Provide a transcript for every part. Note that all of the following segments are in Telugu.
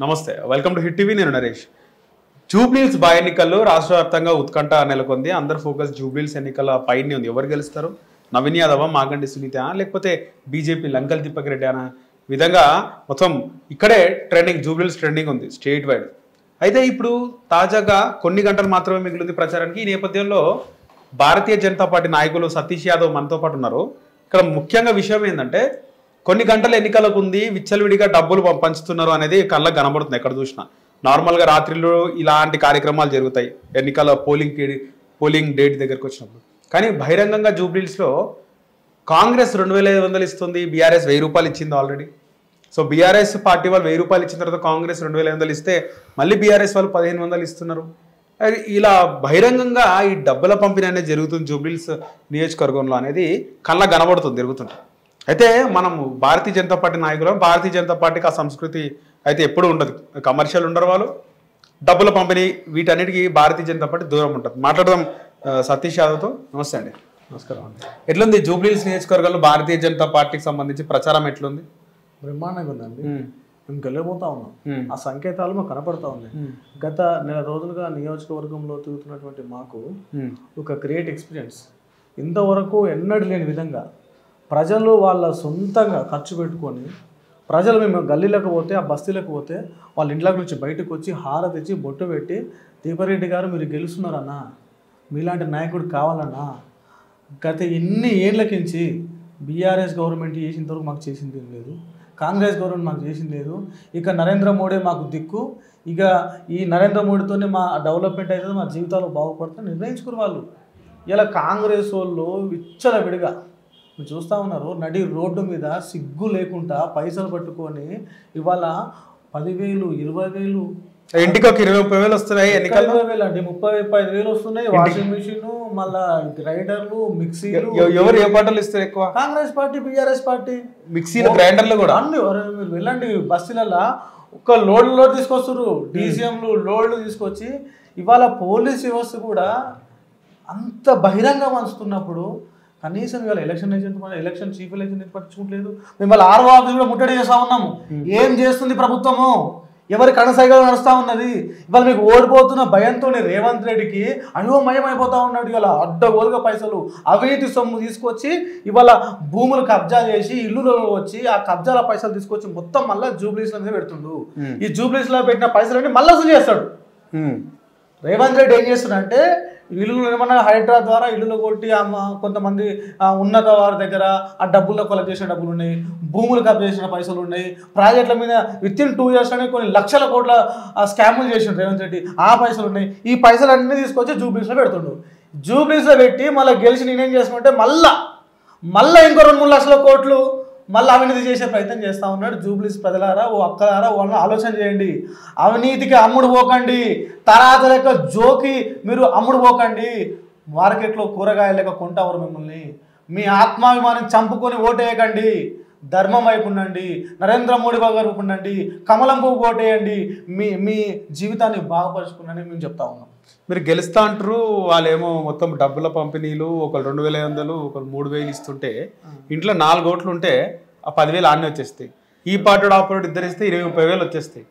నమస్తే, వెల్కమ్ టు హిట్ టీవీ. నేను నరేష్. జూబ్లీహిల్స్ బై ఎన్నికల్లో రాష్ట్ర వ్యాప్తంగా ఉత్కంఠ నెలకొంది. అందరు ఫోకస్ జూబ్లీహిల్స్ ఎన్నికల పైనే ఉంది. ఎవరు గెలుస్తారు? నవీన్ యాదవ్, మాగంటి సునీత, లేకపోతే బీజేపీ లంకల్ దీపక్ రెడ్డి అన్న విధంగా మొత్తం ఇక్కడే ట్రెండింగ్, జూబ్లీహిల్స్ ట్రెండింగ్ ఉంది స్టేట్ వైడ్. అయితే ఇప్పుడు తాజాగా కొన్ని గంటలు మాత్రమే మిగిలింది ప్రచారానికి. ఈ నేపథ్యంలో భారతీయ జనతా పార్టీ నాయకులు సతీష్ యాదవ్ మనతో పాటు ఉన్నారు. ఇక్కడ ముఖ్యంగా విషయం ఏంటంటే, కొన్ని గంటల ఎన్నికలకు ఉంది, విచ్చలవిడిగా డబ్బులు పంచుతున్నారు అనేది కళ్ళకు కనబడుతుంది ఎక్కడ చూసినా. నార్మల్గా రాత్రిలో ఇలాంటి కార్యక్రమాలు జరుగుతాయి ఎన్నికల పోలింగ్ డేట్ దగ్గరకు వచ్చినప్పుడు. కానీ బహిరంగంగా జూబ్లీహిల్స్లో కాంగ్రెస్ 2500 ఇస్తుంది, బీఆర్ఎస్ 1000 రూపాయలు ఇచ్చింది ఆల్రెడీ. సో బీఆర్ఎస్ పార్టీ వాళ్ళు 1000 రూపాయలు ఇచ్చిన తర్వాత కాంగ్రెస్ 2500 ఇస్తే మళ్ళీ బీఆర్ఎస్ వాళ్ళు 1500 ఇస్తున్నారు. ఇలా బహిరంగంగా ఈ డబ్బుల పంపిణీ అనేది జరుగుతుంది జూబ్లీహిల్స్ నియోజకవర్గంలో అనేది కళ్ళకు కనబడుతుంది జరుగుతుంటాయి. అయితే మనము భారతీయ జనతా పార్టీ నాయకులు, భారతీయ జనతా పార్టీకి ఆ సంస్కృతి అయితే ఎప్పుడు ఉండదు. కమర్షియల్ ఉండరు వాళ్ళు, డబ్బుల పంపిణీ వీటన్నిటికీ భారతీయ జనతా పార్టీ దూరం ఉంటుంది. మాట్లాడదాం సతీష్ యాదవ్తో. నమస్తే అండి. నమస్కారం అండి. ఎట్లుంది జూబ్లీహిల్స్ నియోజకవర్గంలో భారతీయ జనతా పార్టీకి సంబంధించి ప్రచారం ఎట్లుంది? బ్రహ్మాండంగా ఉందండి. మేము గెలవబోతా ఉన్నాం. ఆ సంకేతాలు మాకు కనపడతా ఉన్నాయి. గత నెల రోజులుగా నియోజకవర్గంలో తిరుగుతున్నటువంటి మాకు ఒక గ్రేట్ ఎక్స్పీరియన్స్. ఇంతవరకు ఎన్నడూ లేని విధంగా ప్రజలు వాళ్ళ సొంతంగా ఖర్చు పెట్టుకొని, ప్రజలు మేము గల్లీలకు పోతే, ఆ బస్తీలకు పోతే వాళ్ళ ఇంట్లోకి నుంచి బయటకు వచ్చి హారతి ఇచ్చి బొట్టు పెట్టి, దీపారెడ్డి గారు మీరు గెలుస్తున్నారన్నా, మీలాంటి నాయకుడు కావాలన్నా, గత ఎన్ని ఏళ్ళకించి బీఆర్ఎస్ గవర్నమెంట్ చేసినంతవరకు మాకు చేసింది లేదు, కాంగ్రెస్ గవర్నమెంట్ మాకు చేసింది లేదు, ఇక నరేంద్ర మోడీ మాకు దిక్కు, ఇక ఈ నరేంద్ర మోడీతోనే మా డెవలప్మెంట్ అవుతుంది, మా జీవితాలు బాగుపడుతుంది నిర్ణయించుకుని వాళ్ళు. ఇలా కాంగ్రెస్ వాళ్ళు విచ్చలవిడిగా మీరు చూస్తూ ఉన్నారు. నడి రోడ్డు మీద సిగ్గు లేకుండా పైసలు పట్టుకొని ఇవాళ 10,000, 20,000, ఇంటికి ఒక 20,000 వస్తున్నాయి. 20,000 అండి, 35,000 వస్తున్నాయి. వాషింగ్ మిషన్, మళ్ళా గ్రైండర్లు, మిక్సీలు. ఎవరు ఏ పాటలు ఇస్తారు ఎక్కువ? Congress party, BRS party. మిక్సీలు, గ్రైండర్లు కూడా అన్ని. మీరు వెళ్ళండి బస్తీలలో, ఒక లోడ్లు తీసుకొస్తారు, డీసీఎంలు లోడ్లు తీసుకొచ్చి. ఇవాళ పోలీస్ వ్యవస్థ కూడా అంత బహిరంగ పంచుతున్నప్పుడు కనీసం ఇవాళ ఎలక్షన్ చీఫ్ ఎలక్షన్ పట్టించుకోవట్లేదు. మేము వాళ్ళ ఆర్ఓ ఆఫీస్ కూడా ముట్టడి చేస్తా ఉన్నాము. ఏం చేస్తుంది ప్రభుత్వము? ఎవరి కనసైగా నడుస్తూ ఉన్నది? ఇవాళ మీకు ఓడిపోతున్న భయంతో రేవంత్ రెడ్డికి అయోమయం అయిపోతా ఉన్నాడు. ఇవాళ అడ్డగోలుగా పైసలు అవినీతి సొమ్ము తీసుకొచ్చి ఇవాళ భూములు కబ్జా చేసి ఇల్లులో వచ్చి ఆ కబ్జాల పైసలు తీసుకొచ్చి మొత్తం మళ్ళీ జూబ్లీహిల్స్ మీద పెడుతుండు. ఈ జూబ్లీహిల్స్ లో పెట్టిన పైసలన్నీ మళ్ళీ వసూలు చేస్తాడు. రేవంత్ రెడ్డి ఏం చేస్తున్నాడంటే, ఇల్లు ఏమన్నా హైడ్రా ద్వారా ఇల్లులు కొట్టి కొంతమంది ఉన్నత వారి దగ్గర ఆ డబ్బుల్లో కొలెక్ట్ చేసిన డబ్బులు ఉన్నాయి, భూములు కబ్జా చేసిన పైసలు ఉన్నాయి, ప్రాజెక్టుల మీద వితిన్ 2 years లోనే కొన్ని లక్షల కోట్ల స్కాములు చేసిన రేవంత్ రెడ్డి, ఆ పైసలు ఉన్నాయి. ఈ పైసలు అన్నీ తీసుకొచ్చి జూబ్లీహిల్స్లో పెడుతుండు. జూబ్లీహిల్స్లో పెట్టి మళ్ళీ గెలిచి నేనేం చేసుకుంటే మళ్ళీ ఇంకో 2-3 లక్షల కోట్లు మళ్ళీ అవినీతి చేసే ప్రయత్నం చేస్తూ ఉన్నాడు. జూబ్లీహిల్స్ ప్రజలారా, ఓ అక్కలారా, వాళ్ళని ఆలోచన చేయండి. అవినీతికి అమ్ముడు పోకండి, తరాత లెక్క జోకి మీరు అమ్ముడు పోకండి. మార్కెట్లో కూరగాయలు లెక్క కొంటారు మిమ్మల్ని. మీ ఆత్మాభిమానం చంపుకొని ఓటేయకండి. ధర్మం వైపు ఉండండి, నరేంద్ర మోడీ బాబు వైపు ఉండండి, కమలం పువ్వు ఓటేయండి. మీ జీవితాన్ని బాగుపరుచుకున్నారని మేము చెప్తా ఉన్నాం. మీరు గెలుస్తా అంటారు, వాళ్ళేమో మొత్తం డబ్బుల పంపిణీలు, ఒకరు 2,500, ఒకరు 3,000 ఇస్తుంటే, ఇంట్లో 4 ఓట్లు ఉంటే ఆ 10,000 ఆడనే వచ్చేస్తాయి. ఈ పార్టీ ఆపరేట్ ఇద్దరు ఇస్తే 20,000 వచ్చేస్తాయి.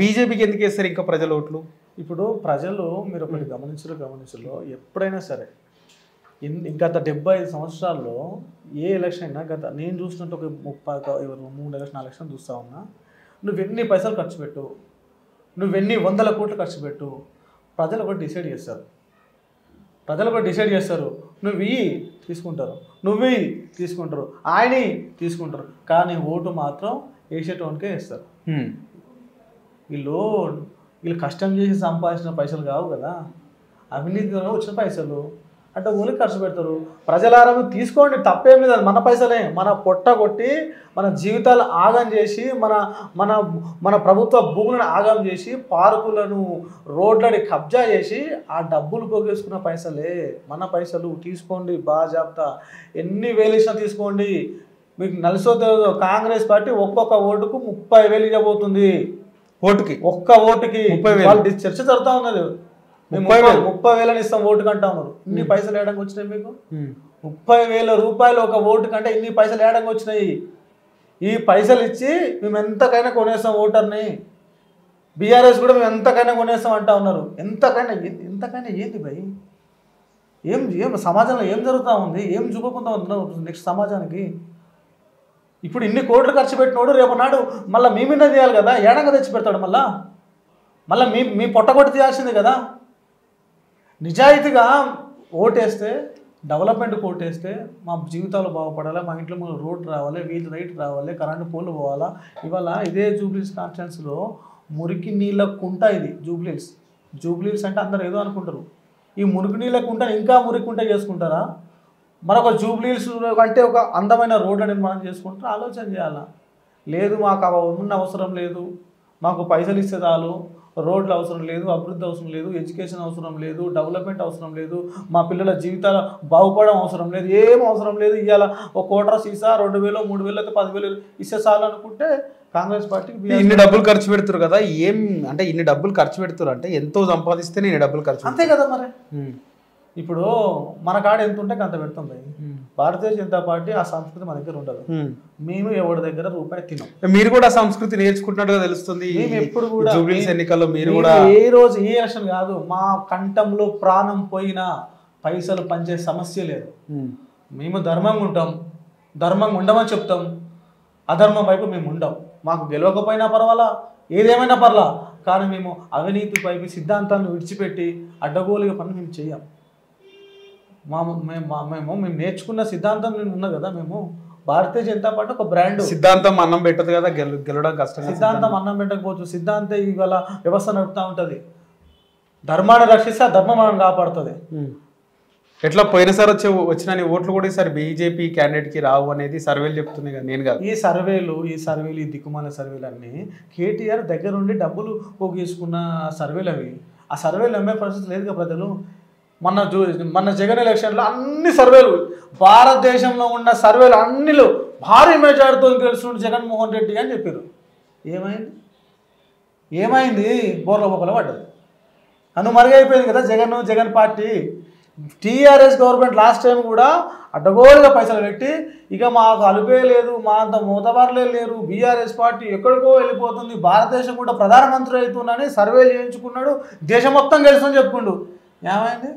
బీజేపీకి ఎందుకు వేస్తారు ఇంకా ప్రజల ఓట్లు? ఇప్పుడు ప్రజలు మీరు ఒకటి గమనించలో ఎప్పుడైనా సరే గత 75 సంవత్సరాల్లో ఏ ఎలక్షన్ అయినా, నేను చూసినట్టు ఒక 3 ఎలక్షన్ 4 ఎలక్షన్ చూస్తా ఉన్నా, నువ్వెన్ని పైసలు ఖర్చు పెట్టు, నువ్వెన్ని 100 కోట్లు ఖర్చు పెట్టు, ప్రజలు ఒకటి డిసైడ్ చేస్తారు. నువ్వు తీసుకుంటారు, నువ్వు తీసుకుంటారు, ఆయన తీసుకుంటారు, కానీ ఓటు మాత్రం వేసేటోనికే వేస్తారు. వీళ్ళు కష్టం చేసి సంపాదించిన పైసలు కావు కదా, అవినీతిలో వచ్చిన పైసలు. అంటే ఊరికి ఖర్చు పెడతారు. ప్రజలారా తీసుకోండి, తప్పేం లేదు, మన పైసలే. మన పొట్ట కొట్టి మన జీవితాలు ఆగం చేసి మన మన మన ప్రభుత్వ భూములను ఆగం చేసి పార్కులను రోడ్లని కబ్జా చేసి ఆ డబ్బులు పోగేసుకున్న పైసలే మన పైసలు. తీసుకోండి బాజాబ్తా, ఎన్ని వేలు ఇచ్చినా తీసుకోండి. మీకు నలుసో కాంగ్రెస్ పార్టీ ఒక్కొక్క ఓటుకు 30,000 ఇవ్వబోతుంది. ఒక్క ఓటుకి 30,000 చర్చ జరుగుతూ ఉన్నది. 30,000 ఇస్తాం ఓటు కంటా ఉన్నారు. ఇన్ని పైసలు ఏడంగా వచ్చినాయి మీకు? 30,000 రూపాయలు ఒక ఓటు కంటే ఇన్ని పైసలు ఏడంగా వచ్చినాయి. ఈ పైసలు ఇచ్చి మేము ఎంతకైనా కొనేస్తాం ఓటర్ని. బీఆర్ఎస్ కూడా మేము ఎంతకైనా కొనేస్తాం అంటా ఉన్నారు. ఎంతకైనా ఏంది భయ్? ఏం సమాజంలో ఏం జరుగుతూ ఉంది? ఏం చూపకుండా ఉంటున్నావు నెక్స్ట్ సమాజానికి? ఇప్పుడు ఇన్ని కోట్లు ఖర్చు పెట్టినోడు రేపు నాడు మళ్ళీ మీ మీద చేయాలి కదా, ఏడంగా తెచ్చి పెడతాడు మళ్ళీ మీ పొట్టగొట్టి తీయాల్సింది కదా. నిజాయితీగా ఓటేస్తే, డెవలప్మెంట్కి ఓటేస్తే మా జీవితాలు బాగుపడాలి, మా ఇంట్లో ముందు రోడ్ రావాలి, వీధి రైట్ రావాలి, కరెంటు పోలు పోవాలా. ఇవాళ ఇదే జూబ్లీస్ కాన్స్టిట్యున్సీలో మురికి నీళ్ళ కుంట ఇది జూబ్లీస్ అంటే అందరు ఏదో అనుకుంటారు. ఈ మురికి నీళ్ళ కుంట ఇంకా మురికి కుంట చేసుకుంటారా? మరొక జూబ్లీస్ అంటే ఒక అందమైన రోడ్ల నిర్మాణం చేసుకుంటారు. ఆలోచన చేయాలా? లేదు, మాకు ఉన్న అవసరం లేదు, మాకు పైసలు ఇస్తే చాలు, రోడ్లు అవసరం లేదు, అభివృద్ధి అవసరం లేదు, ఎడ్యుకేషన్ అవసరం లేదు, డెవలప్మెంట్ అవసరం లేదు, మా పిల్లల జీవితాలు బాగుపడడం అవసరం లేదు, ఏం అవసరం లేదు, ఇవాళ ఒక కోట్ర సీసా 2,000 3,000 అయితే 10,000 ఇస్తే చాలు అనుకుంటే కాంగ్రెస్ పార్టీకి ఇన్ని డబ్బులు ఖర్చు పెడుతురు కదా, ఏం అంటే ఇన్ని డబ్బులు ఖర్చు పెడుతురు అంటే ఎంతో సంపాదిస్తే నేను డబ్బులు ఖర్చు అంతే కదా. మరి ఇప్పుడు మన కాడ ఎంత ఉంటే అంత పెడతాం భయ్. భారతీయ జనతా పార్టీ ఆ సంస్కృతి మన దగ్గర ఉండదు. మేము ఎవరి దగ్గర రూపాయి తినం. మీరు కూడా సంస్కృతి నేర్చుకుంటున్నట్టుగా తెలుస్తుంది. మేము ఎప్పుడు కూడా జూబ్లీస్ ఎన్నికల్లో మీరు కూడా ఏ రోజు ఏ ఎలక్షన్ కాదు, మా కంఠంలో ప్రాణం పోయినా పైసలు పంచే సమస్య లేదు. మేము ధర్మంగా ఉంటాం, ధర్మంగా ఉండమని చెప్తాం, అధర్మం వైపు మేము ఉండం. మాకు గెలవకపోయినా పర్వాలా, ఏదేమైనా పర్లా, కానీ మేము అవినీతి వైపు సిద్ధాంతాలను విడిచిపెట్టి అడ్డగోలుగా పనులు మేము చేయం. మేము నేర్చుకున్న సిద్ధాంతం ఉన్నది కదా. మేము భారతీయ జనతా పార్టీ ఒక బ్రాండ్. సిద్ధాంతం అన్నం పెట్టదు కదా, గెలవడం కష్టం. సిద్ధాంతం అన్నం పెట్టకపోవచ్చు, సిద్ధాంతం ఇవాళ వ్యవస్థ నడుపుతూ ఉంటుంది. ధర్మాన్ని రక్షిస్తే ఆ ధర్మం మనం కాపాడుతుంది. ఎట్లా పోయినసారి వచ్చిన ఓట్లు కూడా ఈసారి బీజేపీ క్యాండిడేట్కి రావు అనేది సర్వేలు చెప్తున్నాయి కదా, నేను కాదు. ఈ సర్వేలు ఈ దిక్కుమాల సర్వేలు అన్నీ కేటీఆర్ దగ్గర నుండి డబ్బులు పోగేసుకున్న సర్వేలు అవి. ఆ సర్వేలు నమ్మే పరిస్థితి లేదు కదా ప్రజలు. మన జగన్ ఎలక్షన్లో అన్ని సర్వేలు, భారతదేశంలో ఉన్న సర్వేలు అన్నిలో భారీ మెజార్టీతో గెలుస్తున్న జగన్మోహన్ రెడ్డి అని చెప్పారు. ఏమైంది? బోర్ల బొక్కల పడ్డది, మరుగైపోయింది కదా Jagan party. TRS government last time కూడా అడ్డగోలుగా పైసలు పెట్టి ఇక మాకు అలుపే లేదు, మా అంత మూతబారులే లేరు, బీఆర్ఎస్ పార్టీ ఎక్కడికో వెళ్ళిపోతుంది, భారతదేశం కూడా ప్రధానమంత్రి అవుతుందని సర్వేలు చేయించుకున్నాడు, దేశం మొత్తం గెలుస్తుందని చెప్పుకుండు. ఏమైంది?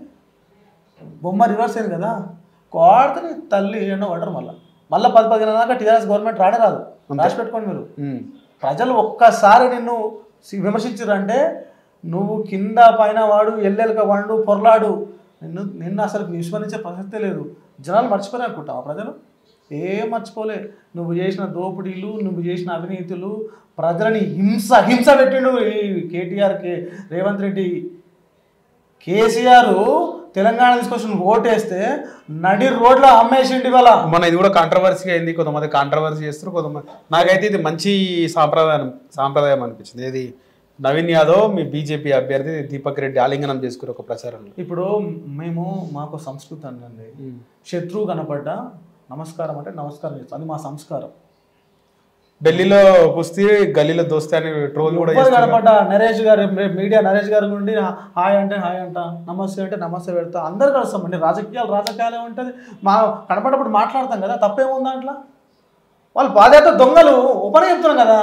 బొమ్మ రివర్స్ అయింది కదా. కోడతని తల్లి ఎన్నో పడరు. మళ్ళీ 10-15 దాకా టీఆర్ఎస్ గవర్నమెంట్ రాదు. రాసి పెట్టుకోండి మీరు. ప్రజలు ఒక్కసారి నిన్ను విమర్శించారంటే నువ్వు కింద పైన వాడు, ఎల్లెలక వండు, పొరలాడు, నిన్ను అసలు విస్మరించే ప్రసక్తే లేదు. జనాలు మర్చిపోలే అనుకుంటావా? ప్రజలు ఏం మర్చిపోలే. నువ్వు చేసిన దోపిడీలు, నువ్వు చేసిన అవినీతులు, ప్రజలని హింస పెట్టిండు ఈ కేటీఆర్కి. రేవంత్ రెడ్డి, కేసీఆర్ తెలంగాణ తీసుకొచ్చి నువ్వు ఓటేస్తే నడి రోడ్లో అమ్మేసిండి వాళ్ళ. మన ఇది కూడా కాంట్రవర్సీ అయింది, కొంతమంది కాంట్రవర్సీ చేస్తారు, కొంతమంది. నాకైతే ఇది మంచి సాంప్రదాయం అనిపించింది. ఇది నవీన్ యాదవ్ మీ బీజేపీ అభ్యర్థి దీపక్ రెడ్డి ఆలింగనం చేసుకుని ఒక ప్రచారంలో. ఇప్పుడు మాకు సంస్కృతి అండి, శత్రువు కనపడ్డా నమస్కారం అంటే నమస్కారం చేస్తాం, అది మా సంస్కారం. ఢిల్లీలో కుస్తీ, గల్లీలో దోస్తీ అని ట్రోల్ కూడా కనపడ్డా నరేష్ గారు, మీడియా నరేష్ గారి నుండి హాయ్ అంటే హాయ్ అంట, నమస్తే అంటే నమస్తే పెడతా, అందరు కలుస్తామండి. రాజకీయాలే ఉంటుంది. కనపడ్డప్పుడు మాట్లాడతాం కదా, తప్పేముంది దాంట్లో? వాళ్ళు బాధ్యత దొంగలు ఉపరి చెప్తున్నాం కదా,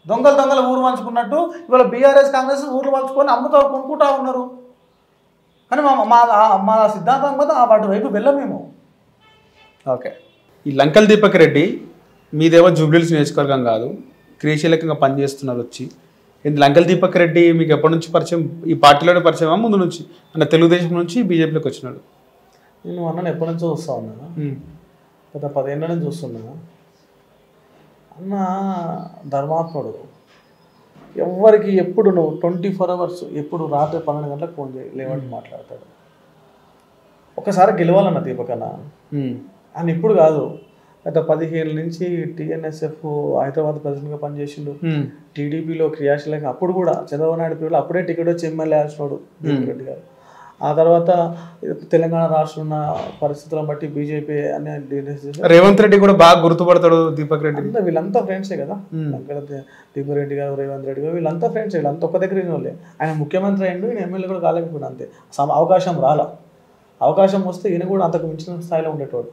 దొంగలు ఊరు పంచుకున్నట్టు ఇవాళ బీఆర్ఎస్ కాంగ్రెస్ ఊర్లు పంచుకొని అమ్ముతా కొనుక్కుంటా ఉన్నారు. కానీ మా సిద్ధాంతం కదా వాటి వైపు వెళ్ళమేమో. ఓకే, ఈ లంకల్ దీపక్ రెడ్డి మీదేమో జూబ్లీహిల్స్ నియోజకవర్గం కాదు, క్రియాశీలకంగా పనిచేస్తున్నారు వచ్చి. లంకల్ దీపక్ రెడ్డి మీకు ఎప్పటి నుంచి పరిచయం? ఈ పార్టీలోనే పరిచయమా ముందు నుంచి? అంటే తెలుగుదేశం నుంచి బీజేపీలోకి వచ్చినాడు. నేను అన్నను ఎప్పటి నుంచో చూస్తా ఉన్నాను, గత 10 ఏళ్ళ నుంచి చూస్తున్నా. అన్న ధర్మాత్ముడు, ఎవరికి ఎప్పుడు నువ్వు 24 hours ఎప్పుడు రాత్రి 12 గంటలకు ఫోన్ చేయి, లేవంటే మాట్లాడతాడు. ఒకసారి గెలవాలన్న దీపక్ అన్న అని ఇప్పుడు కాదు, గత 15 ఏళ్ళ నుంచి టీఎన్ఎస్ఎఫ్ హైదరాబాద్ ప్రెసిడెంట్గా పనిచేసిండు, టీడీపీలో క్రియాశీలంగా. అప్పుడు కూడా చంద్రబాబు నాయుడు పీరియడ్లో అప్పుడే టికెట్ వచ్చి ఎమ్మెల్యే వేసినాడు దీపక్ రెడ్డి గారు. ఆ తర్వాత తెలంగాణ రాష్ట్రం ఉన్న పరిస్థితులను బట్టి బీజేపీ అనే రేవంత్ రెడ్డి కూడా బాగా గుర్తుపడతాడు దీపక్ రెడ్డి. వీళ్ళంతా ఫ్రెండ్సే కదా, దీపక్ రెడ్డి గారు, రేవంత్ రెడ్డి గారు, వీళ్ళంతా ఫ్రెండ్స్. వీళ్ళంతా ఒక్క దగ్గర వాళ్ళే. ఆయన ముఖ్యమంత్రి అయ్యిండు, ఈయన ఎమ్మెల్యే కూడా కాలేకపోయినా అంతే. అవకాశం రాలా. అవకాశం వస్తే ఈయన కూడా అంతకు మించిన స్థాయిలో ఉండేటోడు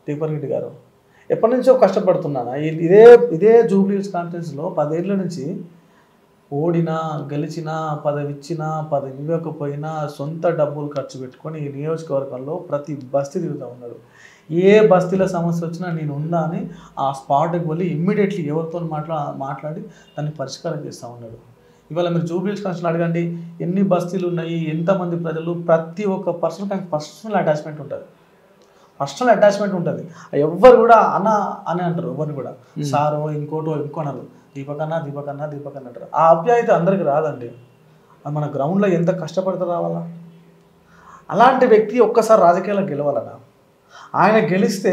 దీపక్ రెడ్డి గారు. ఎప్పటి నుంచో కష్టపడుతున్నాను. ఇదే జూబ్లీహిల్స్ కాన్ఫరెన్స్లో 10 ఏళ్ళ నుంచి ఓడినా గెలిచినా పదవి ఇచ్చినా పదవి ఇవ్వకపోయినా సొంత డబ్బులు ఖర్చు పెట్టుకొని ఈ నియోజకవర్గంలో ప్రతి బస్తీ తిరుగుతూ ఉన్నాడు. ఏ బస్తీలో సమస్య వచ్చినా నేను ఉన్నా అని ఆ స్పాట్కి వెళ్ళి ఇమ్మీడియట్లీ ఎవరితో మాట్లాడి దాన్ని పరిష్కారం చేస్తూ ఉన్నాడు. ఇవాళ మీరు జూబ్లీహిల్స్ కాన్స్టిట్యూన్సీలో అడగండి, ఎన్ని బస్తీలు ఉన్నాయి, ఎంతమంది ప్రజలు, ప్రతి ఒక్క పర్సన్కి పర్సనల్ అటాచ్మెంట్ ఉంటుంది. పర్సనల్ అటాచ్మెంట్ ఉంటుంది. ఎవ్వరు కూడా అన్న అని అంటారు, ఎవరిని కూడా సారో ఇంకోటో ఇంకోనరు, దీపకన్నా దీపకన్నా దీపకన్నా అంటారు. ఆ ఆప్యాయత అందరికి రాదండి. అది మన గ్రౌండ్లో ఎంత కష్టపడితే రావాలా. అలాంటి వ్యక్తి ఒక్కసారి రాజకీయాల్లో గెలవాలన్నా, ఆయన గెలిస్తే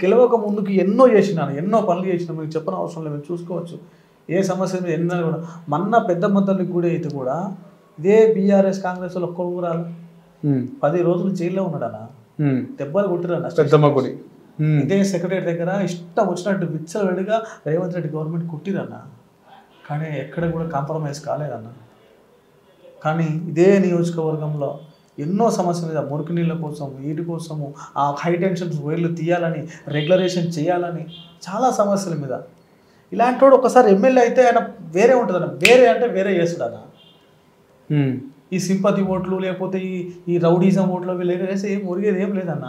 గెలవక ముందుకు ఎన్నో చేసినాను, ఎన్నో పనులు చేసినా, మీకు చెప్పని అవసరం లేదు, మీరు చూసుకోవచ్చు. ఏ సమస్య మీద ఎన్నో కూడా మొన్న పెద్ద మొత్తానికి కూడా అయితే కూడా ఇదే బీఆర్ఎస్ కాంగ్రెస్ వాళ్ళు ఒక్కరు కూడా 10 రోజులు జైల్లో ఉన్నాడన్న, దెబ్బలు కొట్టిరన్న పెద్దమ్మ గుడి. ఇదే సెక్రటరీ దగ్గర ఇష్టం వచ్చినట్టు విచ్చలవిడిగా రేవంత్ రెడ్డి గవర్నమెంట్ కుట్టిరన్న, కానీ ఎక్కడ కూడా కాంప్రమైజ్ కాలేదన్న. కానీ ఇదే నియోజకవర్గంలో ఎన్నో సమస్యల మీద మురికి నీళ్ళ కోసం, వీటి కోసము, ఆ హై టెన్షన్స్ వైర్లు తీయాలని, రెగ్యులరేషన్ చేయాలని చాలా సమస్యల మీద ఇలాంటి వాడు ఒకసారి ఎమ్మెల్యే అయితే ఆయన వేరే ఉంటుందన్న. వేరే అంటే వేరే చేస్తాడన్న. ఈ సింపతి ఓట్లు లేకపోతే ఈ రౌడీజం ఓట్లు వేసి ఏం మురిగేది ఏం లేదన్న.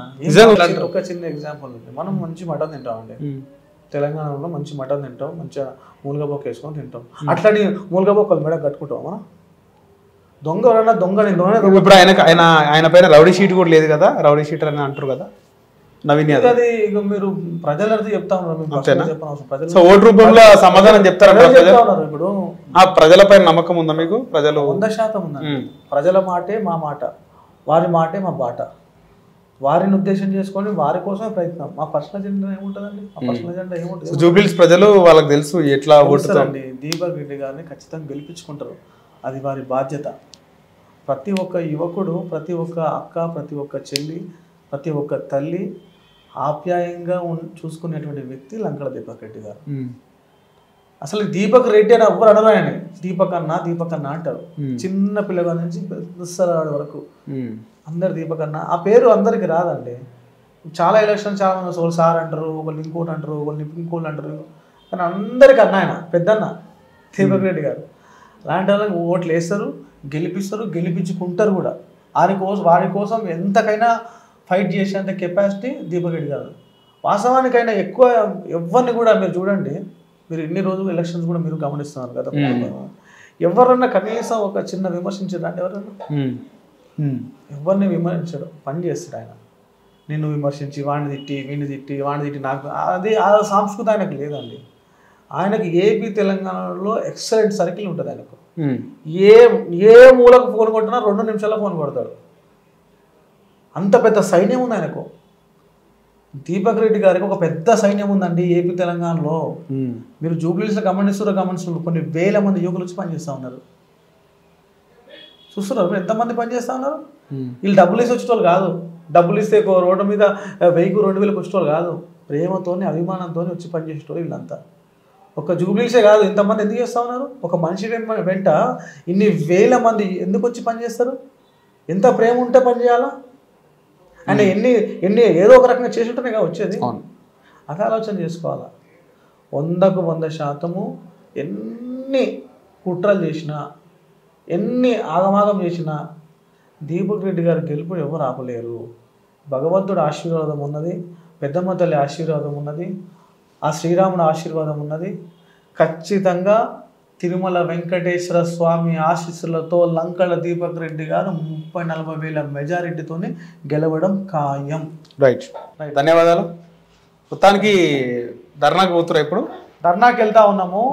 ఒక చిన్న ఎగ్జాంపుల్ ఉంది. మనం మంచి మటన్ తింటామండి, తెలంగాణలో మంచి మటన్ తింటాం, మంచిగా మూలగబొక్క వేసుకొని తింటాం. అట్లని మూలగబొక్కలు మేడ కట్టుకుంటాం మనం. దొంగ ఎవరన్నా దొంగ ఇప్పుడు ఆయన పైన రౌడీ షీట్ కూడా లేదు కదా, రౌడీ షీట్ అని అంటారు కదా నవీన్ యాదవ్. అది ఇక మీరు ప్రజలతో చెప్తా ఉన్నారు, ఓటు రూపంలో సమాధానం చెప్తారా? ఇప్పుడు ఆ ప్రజలపై నమ్మకం ఉందా మీకు? ప్రజలు 100% ఉందండి. ప్రజల మాటే మా మాట, వారి మాటే మా బాట. వారిని ఉద్దేశం చేసుకొని వారి కోసమే ప్రయత్నం. మా పర్సనల్ ఎజెండా ఏముంటుందండి? మా పర్సనల్ ఎజెండా ఏముంటుంది? జూబ్లీహిల్స్ ప్రజలు వాళ్ళకి తెలుసు ఎట్లా ఓటుతారండి. దీపక్ రెడ్డి గారిని ఖచ్చితంగా గెలిపించుకుంటారు, అది వారి బాధ్యత. ప్రతి ఒక్క యువకుడు, ప్రతి ఒక్క అక్క, ప్రతి ఒక్క చెల్లి, ప్రతి ఒక్క తల్లి ఆప్యాయంగా చూసుకునేటువంటి వ్యక్తి లంకల దీపక్ రెడ్డి గారు. అసలు దీపక్ రెడ్డి అని ఎవ్వరు అనరు, ఆయన దీపక్ అన్న అంటారు. చిన్న పిల్లగాడి నుంచి పెద్దవాడి వరకు అందరు దీపక్ అన్న. ఆ పేరు అందరికి రాదండి. చాలా ఎలక్షన్ చాలా మంది ఒకళ్ళు సార్ అంటారు, ఒకళ్ళు ఇంకోటి అంటారు, ఒకళ్ళు ఇంకోళ్ళు అంటారు, కానీ అందరికి అన్న ఆయన పెద్దన్న దీపక్ రెడ్డి గారు. అలాంటి వాళ్ళకి ఓట్లు వేస్తారు, గెలిపిస్తారు, గెలిపించుకుంటారు కూడా. వారి కోసం ఎంతకైనా ఫైట్ చేసేంత కెపాసిటీ దీపక్ రెడ్డి గారు. వాస్తవానికైనా ఎక్కువ ఎవరిని కూడా మీరు చూడండి, మీరు ఇన్ని రోజులు ఎలక్షన్స్ కూడా మీరు గమనిస్తున్నారు కదా, ఎవరన్నా కనీసం ఒక చిన్న విమర్శించారు అంటే ఎవరన్నా? ఎవరిని విమర్శించడు, పని చేస్తాడు ఆయన. నిన్ను విమర్శించి వాడిని తిట్టి వీడిని తిట్టి నాకు అది ఆ సంస్కృతి ఆయనకు లేదండి. ఆయనకి ఏపీ తెలంగాణలో ఎక్సలెంట్ సర్కిల్ ఉంటుంది ఆయనకు. ఏ మూలకు ఫోన్ కొట్టినా 2 నిమిషాల్లో ఫోన్ కొడతాడు. అంత పెద్ద సైన్యం ఉంది ఆయనకు. దీపక్ రెడ్డి గారికి ఒక పెద్ద సైన్యం ఉందండి ఏపీ తెలంగాణలో. మీరు జూబ్లీహిల్స్లో గమనిస్తున్నారు, కొన్ని వేల మంది యువకులు వచ్చి పనిచేస్తూ ఉన్నారు. చూస్తున్నారు ఎంతమంది పనిచేస్తూ ఉన్నారు. వీళ్ళు డబ్బులు ఇస్తే వచ్చేటోళ్ళు కాదు, డబ్బులు ఇస్తే రోడ్డు మీద 1000-2000 వచ్చేటోళ్ళు కాదు. ప్రేమతోని అభిమానంతో వచ్చి పనిచేసేటోళ్ళు వీళ్ళంతా. ఒక జూబ్లీహిల్సే కాదు, ఇంతమంది ఎందుకు చేస్తూ ఉన్నారు? ఒక మనిషి వెంట ఇన్ని వేల మంది ఎందుకు వచ్చి పనిచేస్తారు? ఎంత ప్రేమ ఉంటే పని చేయాలా? అంటే ఎన్ని ఏదో ఒక రకంగా చేసి ఉంటేనే వచ్చేది. అది ఆలోచన చేసుకోవాలా. 100% ఎన్ని కుట్రలు చేసినా, ఎన్ని ఆగమాగం చేసినా దీపక్ రెడ్డి గారి గెలుపు ఎవరు ఆపలేరు. భగవంతుడు ఆశీర్వాదం ఉన్నది, పెద్దమ్మ తల్లి ఆశీర్వాదం ఉన్నది, ఆ శ్రీరాముడు ఆశీర్వాదం ఉన్నది. ఖచ్చితంగా తిరుమల వెంకటేశ్వర స్వామి ఆశీస్సులతో లంకల దీపక్ రెడ్డి గారు 30-40 వేల మెజారిటీతోనే గెలవడం ఖాయం. రైట్, ధన్యవాదాలు. మొత్తానికి ధర్నాకు పోతురా? ఇప్పుడు ధర్నాకి వెళ్తా ఉన్నాము.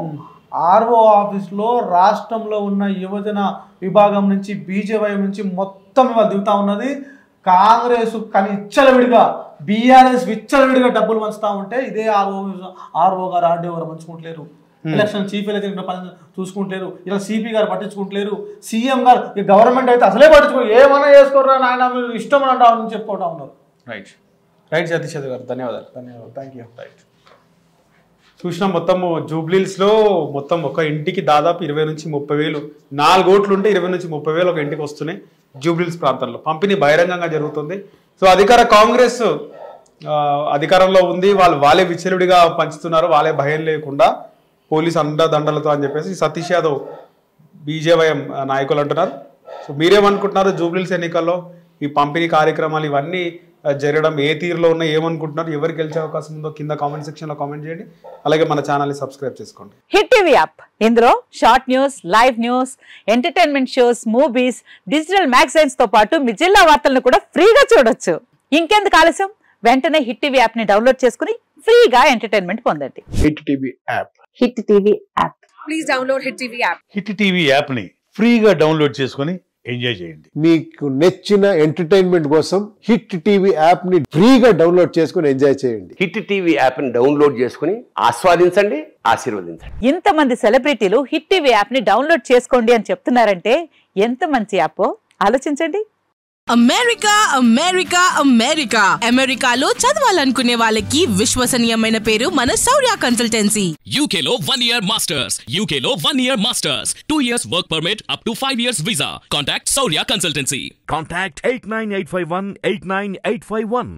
ఆర్ఓ ఆఫీస్లో రాష్ట్రంలో ఉన్న యువజన విభాగం నుంచి, బీజేపీ నుంచి మొత్తం ఇవాళ దిగుతా ఉన్నది. కాంగ్రెస్ కానీ విచ్చలవిడిగా, బీఆర్ఎస్ విచ్చలవిడిగా డబ్బులు పంచుతా ఉంటే ఇదే ఆర్ఓ గారు, ఆర్డీఓ గారు పంచుకుంటలేరు. ఎలక్షన్ చీఫ్ ఎలక్షన్ పని చూసుకుంటలేరు. ఇలా సిపి గారు పట్టించుకుంటలేరు. సీఎం గారు, ఈ గవర్నమెంట్ అయితే అసలే పట్టించుకో, ఏమైనా చేసుకోరా నాయన మీరు ఇష్టం అని అంటామని చెప్పుకుంటా ఉన్నారు. రైట్ సతీష్ యాదవ్ గారు, ధన్యవాదాలు. Thank you. రైట్, చూసినా మొత్తము జూబ్లీహిల్స్లో మొత్తం ఒక ఇంటికి దాదాపు 20-30 వేలు, 4 ఓట్లు ఉంటే 20-30 వేలు ఒక ఇంటికి వస్తున్నాయి. జూబ్లీహిల్స్ ప్రాంతంలో పంపిణీ బహిరంగంగా జరుగుతుంది. సో కాంగ్రెస్ అధికారంలో ఉంది, వాళ్ళే విచ్చలుడిగా పంచుతున్నారు, వాళ్ళే భయం లేకుండా పోలీసు అండదండలతో అని చెప్పేసి సతీష్ యాదవ్ బీజేవైఎం నాయకులు అంటున్నారు. సో మీరేమనుకుంటున్నారు? జూబ్లీహిల్స్ ఎన్నికల్లో ఈ పంపిణీ కార్యక్రమాలు ఇవన్నీ జరగడం ఏ తీరులో ఉన్నాయి, ఏమనుకుంటున్నారు? ఎవరు గెలిచే అవకాశం ఉందో కింద కామెంట్ సెక్షన్ లో కామెంట్ చేయండి. అలాగే మన ఛానల్ని సబ్స్క్రైబ్ చేసుకోండి. హిట్ టీవీ యాప్, ఇందులో short news, live news, entertainment shows, movies, digital magazines తో పాటు మీ జిల్లా వార్తలను కూడా ఫ్రీగా చూడొచ్చు. ఇంకెందుకు ఆలస్యం, వెంటనే హిట్ టీవీ యాప్ ని డౌన్లోడ్ చేసుకుని ఫ్రీగా ఎంటర్టైన్మెంట్ పొందండి. Hit TV app. Hit TV app. Please download hit TV app. Hit TV app ని ఫ్రీగా డౌన్లోడ్ చేసుకుని ఎంజాయ్ చేయండి. మీకు నచ్చిన ఎంటర్టైన్మెంట్ కోసం హిట్ టీవీ యాప్ ని ఫ్రీగా డౌన్లోడ్ చేసుకుని ఎంజాయ్ చేయండి. హిట్ టీవీ యాప్ ని డౌన్లోడ్ చేసుకుని ఆస్వాదించండి, ఆశీర్వదించండి. ఇంతమంది సెలబ్రిటీలు హిట్ టీవీ యాప్ ని డౌన్లోడ్ చేసుకోండి అని చెప్తున్నారంటే ఎంత మంచి యాప్ ఆలోచించండి. అమెరికా అమెరికా అమెరికా అమెరికాలో చదవాలనుకునే వాళ్ళకి విశ్వసనీయమైన పేరు మన శౌర్య కన్సల్టెన్సీ. UK లో 1 year masters, UK లో 1 year masters, 2 years work permit up to 5 years visa. Contact Saurya Consultancy. Contact 89851 89851.